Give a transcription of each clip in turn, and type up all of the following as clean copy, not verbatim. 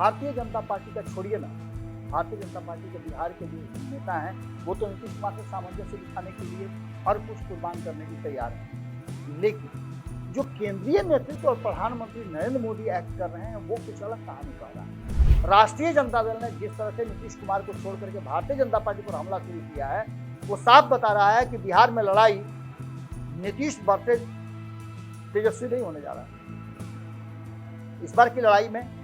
Bharatiya Janata party का छोड़िए ना, भारतीय जनता पार्टी के बिहार के जो नेता हैं वो तो नीतीश कुमार से सामंजस्य बिठाने के लिए हर कुछ कुर्बान करने की तैयार हैं, लेकिन जो केंद्रीय नेतृत्व और प्रधानमंत्री नरेंद्र मोदी एक्ट कर रहे हैं वो कुछ अलग कहानी कह रहा है। राष्ट्रीय जनता दल ने जिस तरह से नीतीश कुमार को छोड़ करके भारतीय जनता पार्टी पर हमला शुरू किया है वो साफ बता रहा है कि बिहार में लड़ाई नीतीश वर्सेज तेजस्वी नहीं होने जा रहा है। इस बार की लड़ाई में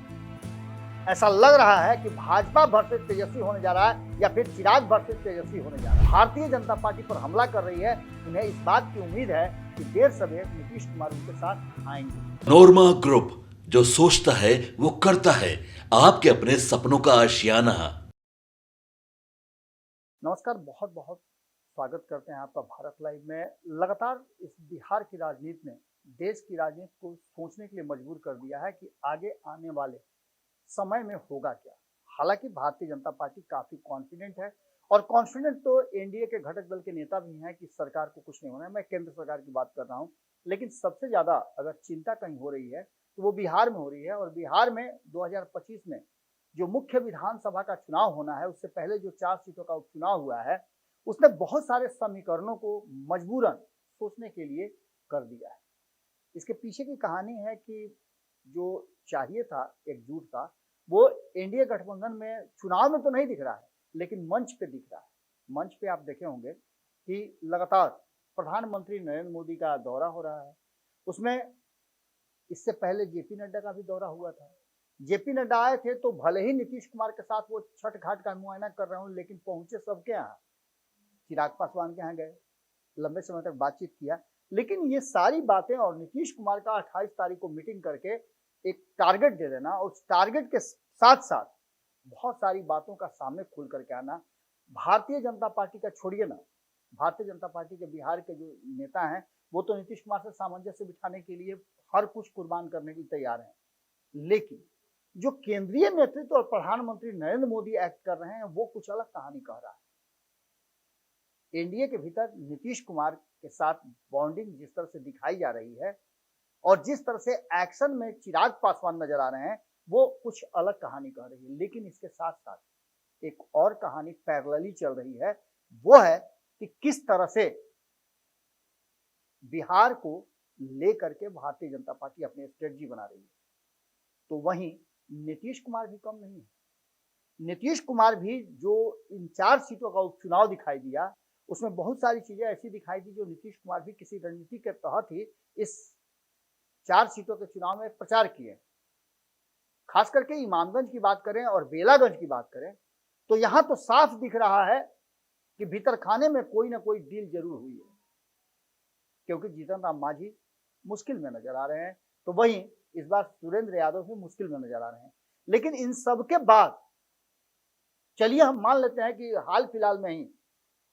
ऐसा लग रहा है कि भाजपा वर्सेज तेजस्वी होने जा रहा है या फिर चिराग वर्सेज तेजस्वी होने जा रहा है। भारतीय जनता पार्टी पर हमला कर रही है, उन्हें इस बात की उम्मीद है कि देर सवेर नीतीश कुमार उनके साथ आएंगे। नोरमा ग्रुप, जो सोचता है वो करता है, आपके अपने सपनों का आशियाना। नमस्कार, बहुत बहुत स्वागत करते हैं आपका भारत लाइव में। लगातार इस बिहार की राजनीति ने देश की राजनीति को सोचने के लिए मजबूर कर दिया है कि आगे आने वाले समय में होगा क्या। हालांकि भारतीय जनता पार्टी काफी कॉन्फिडेंट है और कॉन्फिडेंट तो एनडीए के घटक दल के नेता भी हैं कि सरकार को कुछ नहीं होना है। मैं केंद्र सरकार की बात कर रहा हूं, लेकिन सबसे ज्यादा अगर चिंता कहीं हो रही है तो वो बिहार में हो रही है। और बिहार में 2025 में जो मुख्य विधानसभा का चुनाव होना है, उससे पहले जो 4 सीटों का उपचुनाव हुआ है, उसने बहुत सारे समीकरणों को मजबूरन सोचने के लिए कर दिया है। इसके पीछे की कहानी है कि जो चाहिए था एकजुट था वो एनडीए गठबंधन में चुनाव में तो नहीं दिख रहा है, लेकिन मंच पे दिख रहा है। मंच पे आप देखे होंगे कि लगातार प्रधानमंत्री नरेंद्र मोदी का दौरा हो रहा है। उसमें इससे पहले जेपी नड्डा का भी दौरा हुआ था। जेपी नड्डा आए थे तो भले ही नीतीश कुमार के साथ वो छठ घाट का मुआयना कर रहे हो, लेकिन पहुंचे सबके यहाँ। चिराग पासवान के यहाँ गए, लंबे समय तक बातचीत किया। लेकिन ये सारी बातें और नीतीश कुमार का 28 तारीख को मीटिंग करके एक टारगेट दे देना और उस टारगेट के साथ साथ बहुत सारी बातों का सामने खुल करके आना, भारतीय जनता पार्टी का छोड़िए ना, भारतीय जनता पार्टी के बिहार के जो नेता हैं वो तो नीतीश कुमार से सामंजस्य बिठाने के लिए हर कुछ कुर्बान करने की तैयार हैं, लेकिन जो केंद्रीय नेतृत्व और प्रधानमंत्री नरेंद्र मोदी एक्ट कर रहे हैं वो कुछ अलग कहानी कह रहा है। एनडीए के भीतर नीतीश कुमार के साथ बॉन्डिंग जिस तरह से दिखाई जा रही है और जिस तरह से एक्शन में चिराग पासवान नजर आ रहे हैं वो कुछ अलग कहानी कह रही है। लेकिन इसके साथ साथ एक और कहानी पैरेलली चल रही है, वो है कि किस तरह से बिहार को लेकर के भारतीय जनता पार्टी अपनी स्ट्रेटजी बना रही है। तो वहीं नीतीश कुमार भी कम नहीं है। नीतीश कुमार भी जो इन 4 सीटों का उपचुनाव दिखाई दिया, उसमें बहुत सारी चीजें ऐसी दिखाई दी जो नीतीश कुमार भी किसी रणनीति के तहत ही इस 4 सीटों के चुनाव में प्रचार किए। खास करके इमामगंज की बात करें और बेलागंज की बात करें तो यहां तो साफ दिख रहा है कि भीतर खाने में कोई ना कोई डील जरूर हुई है, क्योंकि जीतन राम मांझी मुश्किल में नजर आ रहे हैं, तो वहीं इस बार सुरेंद्र यादव भी मुश्किल में नजर आ रहे हैं। लेकिन इन सब के बाद चलिए हम मान लेते हैं कि हाल फिलहाल में ही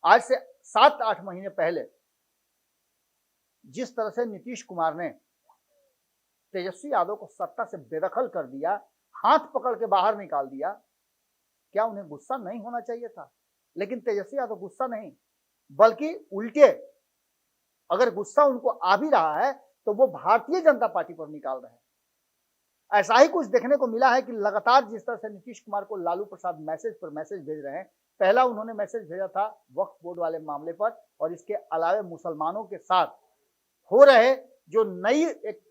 आज से 7-8 महीने पहले जिस तरह से नीतीश कुमार ने तेजस्वी यादव को सत्ता से बेदखल कर दिया, हाथ पकड़ के बाहर निकाल दिया, क्या उन्हें गुस्सा नहीं होना चाहिए था? लेकिन तेजस्वी यादव गुस्सा नहीं, बल्कि उल्टे अगर गुस्सा उनको आ भी रहा है तो वो भारतीय जनता पार्टी पर निकाल रहे हैं। ऐसा ही कुछ देखने को मिला है कि लगातार जिस तरह से नीतीश कुमार को लालू प्रसाद मैसेज पर मैसेज भेज रहे हैं। पहला उन्होंने मैसेज भेजा था वक्फ बोर्ड वाले मामले पर, और इसके अलावे मुसलमानों के साथ हो रहे जो नई एक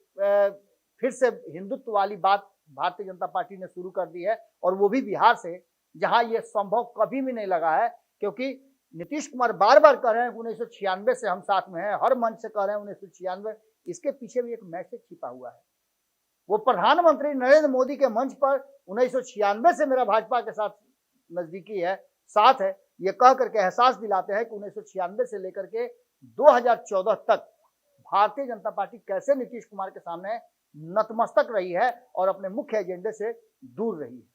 फिर से हिंदुत्व वाली बात भारतीय जनता पार्टी ने शुरू कर दी है, और वो भी बिहार से, जहां ये संभव कभी भी नहीं लगा है। क्योंकि नीतीश कुमार बार बार कह रहे हैं 1996 से हम साथ में हैं, हर मंच से कह रहे हैं 1996। इसके पीछे भी एक मैसेज छिपा हुआ है। वो प्रधानमंत्री नरेंद्र मोदी के मंच पर 1996 से मेरा भाजपा के साथ नजदीकी है, साथ है, ये कह करके एहसास दिलाते हैं कि 1996 से लेकर के 2014 तक भारतीय जनता पार्टी कैसे नीतीश कुमार के सामने नतमस्तक रही है और अपने मुख्य एजेंडे से दूर रही है।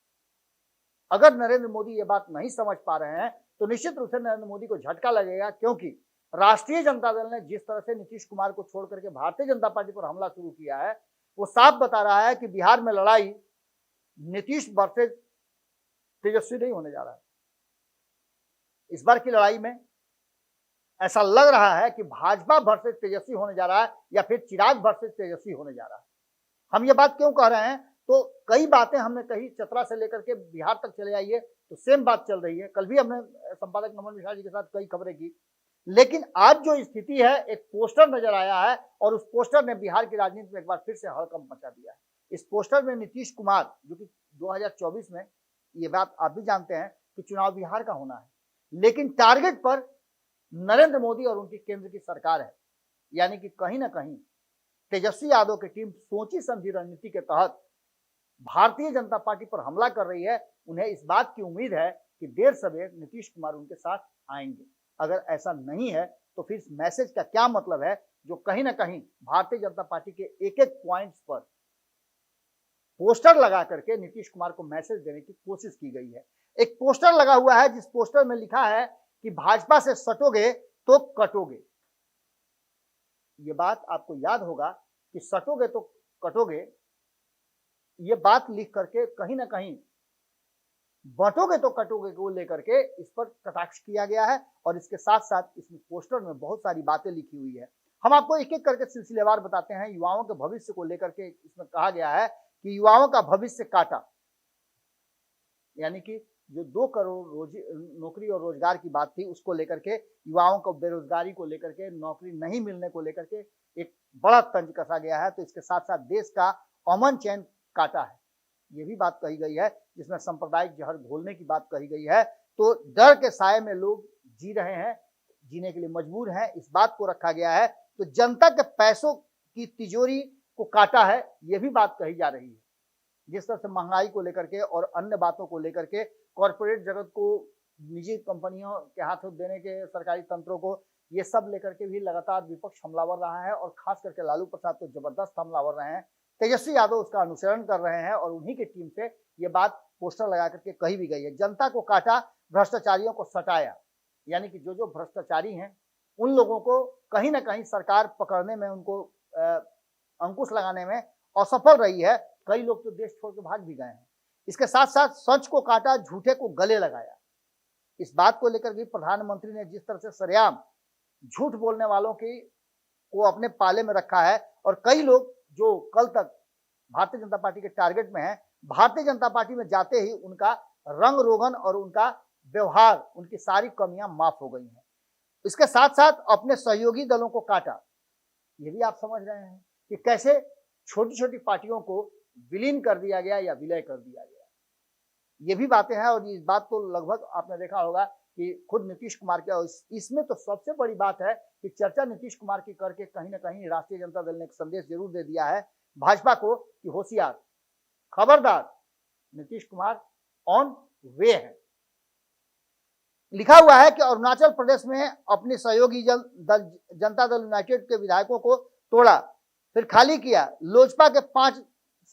अगर नरेंद्र मोदी ये बात नहीं समझ पा रहे हैं तो निश्चित रूप से नरेंद्र मोदी को झटका लगेगा, क्योंकि राष्ट्रीय जनता दल ने जिस तरह से नीतीश कुमार को छोड़ करके भारतीय जनता पार्टी पर हमला शुरू किया है वो साफ बता रहा है कि बिहार में लड़ाई नीतीश वर्सेज तेजस्वी नहीं होने जा रहा है। इस बार की लड़ाई में ऐसा लग रहा है कि भाजपा वर्सेज तेजस्वी होने जा रहा है या फिर चिराग वर्सेज तेजस्वी होने जा रहा है। हम ये बात क्यों कह रहे हैं? तो कई बातें हमने कही, चतरा से लेकर के बिहार तक चले आइए तो सेम बात चल रही है। कल भी हमने संपादक नमन मिश्रा जी के साथ कई खबरें की, लेकिन आज जो स्थिति है, एक पोस्टर नजर आया है और उस पोस्टर ने बिहार की राजनीति में एक बार फिर से हड़कंप मचा दिया है। इस पोस्टर में नीतीश कुमार, जो कि 2024 में, ये बात आप भी जानते हैं कि चुनाव बिहार का होना है, लेकिन टारगेट पर नरेंद्र मोदी और उनकी केंद्र की सरकार है। यानी कि कहीं ना कहीं तेजस्वी यादव की टीम सोची समझी रणनीति के तहत भारतीय जनता पार्टी पर हमला कर रही है। उन्हें इस बात की उम्मीद है कि देर सवेर नीतीश कुमार उनके साथ आएंगे। अगर ऐसा नहीं है तो फिर इस मैसेज का क्या मतलब है, जो कहीं ना कहीं भारतीय जनता पार्टी के एक एक पॉइंट्स पर पोस्टर लगा करके नीतीश कुमार को मैसेज देने की कोशिश की गई है। एक पोस्टर लगा हुआ है जिस पोस्टर में लिखा है कि भाजपा से सटोगे तो कटोगे। ये बात आपको याद होगा कि सटोगे तो कटोगे, ये बात लिख करके कहीं ना कहीं बंटोगे तो कटोगे को लेकर के इस पर कटाक्ष किया गया है। और इसके साथ साथ इसमें पोस्टर में बहुत सारी बातें लिखी हुई है। हम आपको एक एक करके सिलसिलेवार बताते हैं। युवाओं के भविष्य को लेकर के इसमें कहा गया है कि युवाओं का भविष्य काटा, यानी कि जो 2 करोड़ नौकरी और रोजगार की बात थी, उसको लेकर के, युवाओं को बेरोजगारी को लेकर के, नौकरी नहीं मिलने को लेकर के एक बड़ा तंज कसा गया है। तो इसके साथ साथ देश का अमन चैन काटा है, ये भी बात कही गई है, जिसमें सांप्रदायिक जहर घोलने की बात कही गई है। तो डर के साए में लोग जी रहे हैं, जीने के लिए मजबूर हैं, इस बात को रखा गया है। तो जनता के पैसों की तिजोरी को काटा है, ये भी बात कही जा रही है। जिस तरह से महंगाई को लेकर के और अन्य बातों को लेकर के कॉरपोरेट जगत को निजी कंपनियों के हाथों देने के सरकारी तंत्रों को, ये सब लेकर के भी लगातार विपक्ष हमलावर रहा है। और खास करके लालू प्रसाद तो जबरदस्त हमलावर रहे हैं। तेजस्वी यादव उसका अनुसरण कर रहे हैं और उन्हीं की टीम से ये बात पोस्टर लगा करके कही भी गई है। जनता को काटा, भ्रष्टाचारियों को सटाया। यानी कि जो जो भ्रष्टाचारी हैं उन लोगों को कहीं ना कहीं सरकार पकड़ने में, उनको अंकुश लगाने में असफल रही है। कई लोग तो देश छोड़ के भाग भी गए हैं। इसके साथ साथ सच को काटा, झूठे को गले लगाया। इस बात को लेकर भी प्रधानमंत्री ने जिस तरह से सरेआम झूठ बोलने वालों की को अपने पाले में रखा है, और कई लोग जो कल तक भारतीय जनता पार्टी के टारगेट में है, भारतीय जनता पार्टी में जाते ही उनका रंग रोगन और उनका व्यवहार, उनकी सारी कमियां माफ हो गई हैं। इसके साथ साथ अपने सहयोगी दलों को काटा। ये भी आप समझ रहे हैं कि कैसे छोटी छोटी पार्टियों को विलीन कर दिया गया या विलय कर दिया गया। ये भी बातें हैं। और इस बात को लगभग आपने देखा होगा कि खुद नीतीश कुमार के, इसमें तो सबसे बड़ी बात है कि चर्चा नीतीश कुमार की करके कहीं ना कहीं राष्ट्रीय जनता दल ने एक संदेश जरूर दे दिया है भाजपा को कि होशियार, खबरदार, नीतीश कुमार ऑन वे है। लिखा हुआ है कि अरुणाचल प्रदेश में अपने सहयोगी जनता दल यूनाइटेड के विधायकों को तोड़ा, फिर खाली किया। लोजपा के 5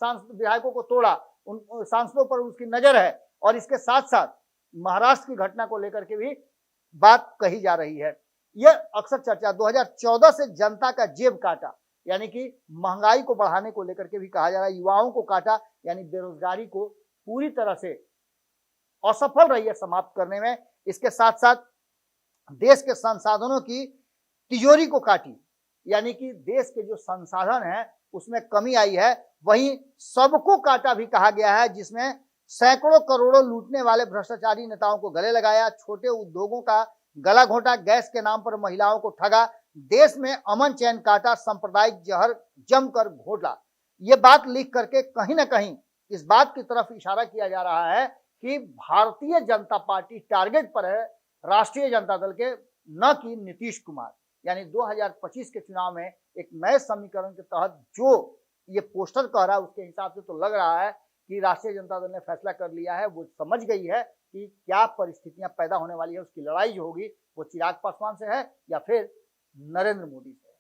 विधायकों को तोड़ा, उन सांसदों पर उसकी नजर है। और इसके साथ साथ महाराष्ट्र की घटना को लेकर के भी बात कही जा रही है। यह अक्सर चर्चा 2014 से जनता का जेब काटा, यानी कि महंगाई को बढ़ाने को लेकर के भी कहा जा रहा है। युवाओं को काटा, यानी बेरोजगारी को पूरी तरह से असफल रही है समाप्त करने में। इसके साथ साथ देश के संसाधनों की तिजोरी को काटी, यानी कि देश के जो संसाधन हैं उसमें कमी आई है। वहीं सबको काटा भी कहा गया है, जिसमें सैकड़ों करोड़ों लूटने वाले भ्रष्टाचारी नेताओं को गले लगाया, छोटे उद्योगों का गला घोंटा, गैस के नाम पर महिलाओं को ठगा, देश में अमन चैन काटा, सांप्रदायिक जहर जमकर घोटा। ये बात लिख करके कहीं ना कहीं इस बात की तरफ इशारा किया जा रहा है कि भारतीय जनता पार्टी टारगेट पर है राष्ट्रीय जनता दल के, न कि नीतीश कुमार। यानी 2025 के चुनाव में एक नए समीकरण के तहत जो ये पोस्टर कह रहा है, उसके हिसाब से तो लग रहा है कि राष्ट्रीय जनता दल ने फैसला कर लिया है। वो समझ गई है कि क्या परिस्थितियां पैदा होने वाली है। उसकी लड़ाई जो होगी वो चिराग पासवान से है या फिर नरेंद्र मोदी से है।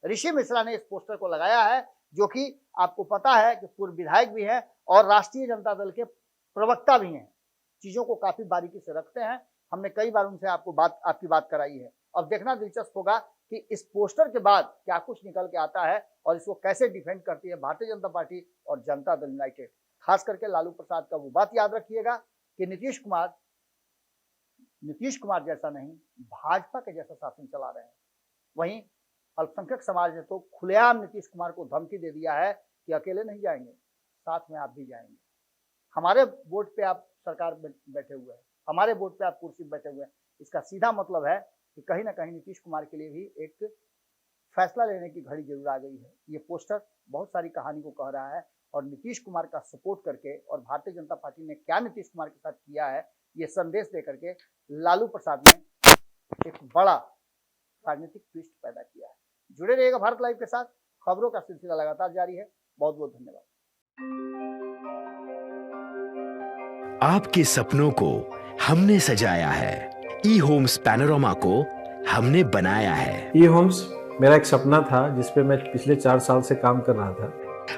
ऋषि मिश्रा ने इस पोस्टर को लगाया है, जो कि आपको पता है कि पूर्व विधायक भी है और राष्ट्रीय जनता दल के प्रवक्ता भी हैं, चीजों को काफी बारीकी से रखते हैं। हमने कई बार उनसे आपकी बात कराई है। अब देखना दिलचस्प होगा कि इस पोस्टर के बाद क्या कुछ निकल के आता है और इसको कैसे डिफेंड करती है भारतीय जनता पार्टी और जनता दल यूनाइटेड। खास करके लालू प्रसाद का वो बात याद रखिएगा कि नीतीश कुमार जैसा नहीं, भाजपा के जैसा शासन चला रहे हैं। वहीं अल्पसंख्यक समाज ने तो खुलेआम नीतीश कुमार को धमकी दे दिया है कि अकेले नहीं जाएंगे, साथ में आप भी जाएंगे। हमारे वोट पे आप सरकार बैठे हुए हैं, हमारे वोट पे आप कुर्सी पे बैठे हुए हैं। इसका सीधा मतलब है कि कहीं ना कहीं नीतीश कुमार के लिए भी एक फैसला लेने की घड़ी जरूर आ गई है। ये पोस्टर बहुत सारी कहानी को कह रहा है और नीतीश कुमार का सपोर्ट करके और भारतीय जनता पार्टी ने क्या नीतीश कुमार के साथ किया है, ये संदेश दे करके लालू प्रसाद ने एक बड़ा राजनीतिक ट्विस्ट पैदा किया है। जुड़े रहिएगा भारत लाइव के साथ, खबरों का सिलसिला लगातार जारी है। बहुत बहुत धन्यवाद। आपके सपनों को हमने सजाया है, ई होम्स पैनोरामा को हमने बनाया है। ई होम्स मेरा एक सपना था जिसपे मैं पिछले 4 साल से काम कर रहा था।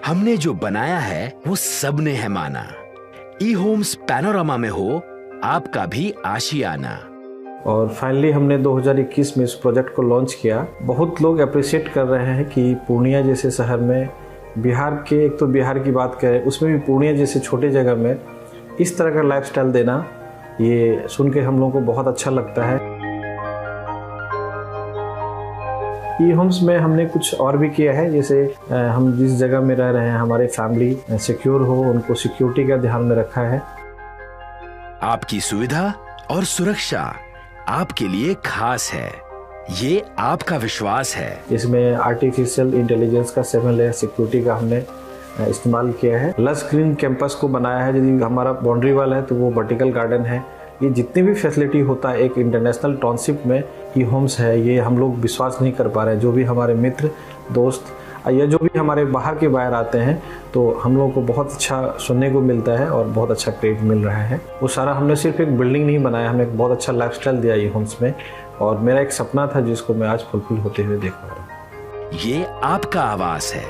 हमने जो बनाया है वो सबने है माना। ई होम्स पैनोरामा में हो आपका भी आशियाना। और फाइनली हमने 2021 में इस प्रोजेक्ट को लॉन्च किया। बहुत लोग अप्रिशिएट कर रहे हैं कि पूर्णिया जैसे शहर में, बिहार के, एक तो बिहार की बात करें उसमें भी पूर्णिया जैसे छोटे जगह में इस तरह का लाइफस्टाइल देना, ये सुन के हम लोगों को बहुत अच्छा लगता है। ई होम्स में हमने कुछ और भी किया है, जैसे हम जिस जगह में रह रहे हैं हमारे फैमिली सिक्योर हो, उनको सिक्योरिटी का ध्यान में रखा है। आपकी सुविधा और सुरक्षा आपके लिए खास है, ये आपका विश्वास है। इसमें आर्टिफिशियल इंटेलिजेंस का 7 लेयर सिक्योरिटी का हमने इस्तेमाल किया है। लस ग्रीन कैंपस को बनाया है। यदि हमारा बाउंड्री वाल है तो वो वर्टिकल गार्डन है। ये जितनी भी फैसिलिटी होता है एक इंटरनेशनल टाउनशिप में ई होम्स है, ये हम लोग विश्वास नहीं कर पा रहे हैं। जो भी हमारे मित्र दोस्त या जो भी हमारे बाहर के बाहर आते हैं तो हम लोगों को बहुत अच्छा सुनने को मिलता है और बहुत अच्छा क्रेडिट मिल रहा है। वो सारा हमने सिर्फ एक बिल्डिंग नहीं बनाया, हमने एक बहुत अच्छा लाइफस्टाइल दिया ई होम्स में, और मेरा एक सपना था जिसको मैं आज फुलफिल होते हुए देख पा रहा हूँ। ये आपका आवास है।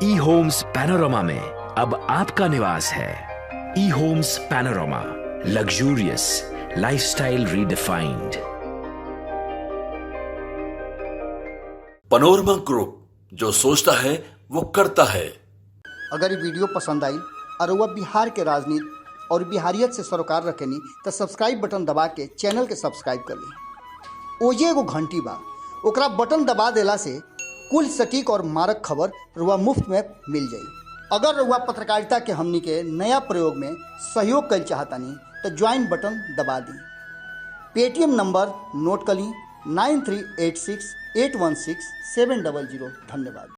ई होम्स पैनोरामा में अब आपका निवास है। E Homes Panorama, luxurious lifestyle redefined. Panorama group, जो सोचता है वो करता है। अगर ये वीडियो पसंद आई और वह बिहार के राजनीति और बिहारियत से सरोकार रखेनी तो सब्सक्राइब बटन दबा के चैनल के सब्सक्राइब कर ली। ओजे एगो घंटी बा, ओकरा बटन दबा देला से कुल सटीक और मारक खबर रुआ मुफ्त में मिल जाई। अगर रुआ पत्रकारिता के हमनी के नया प्रयोग में सहयोग कर चाहतानी तो ज्वाइन बटन दबा दी। पेटीएम नंबर नोट कर ली 9386816700। धन्यवाद।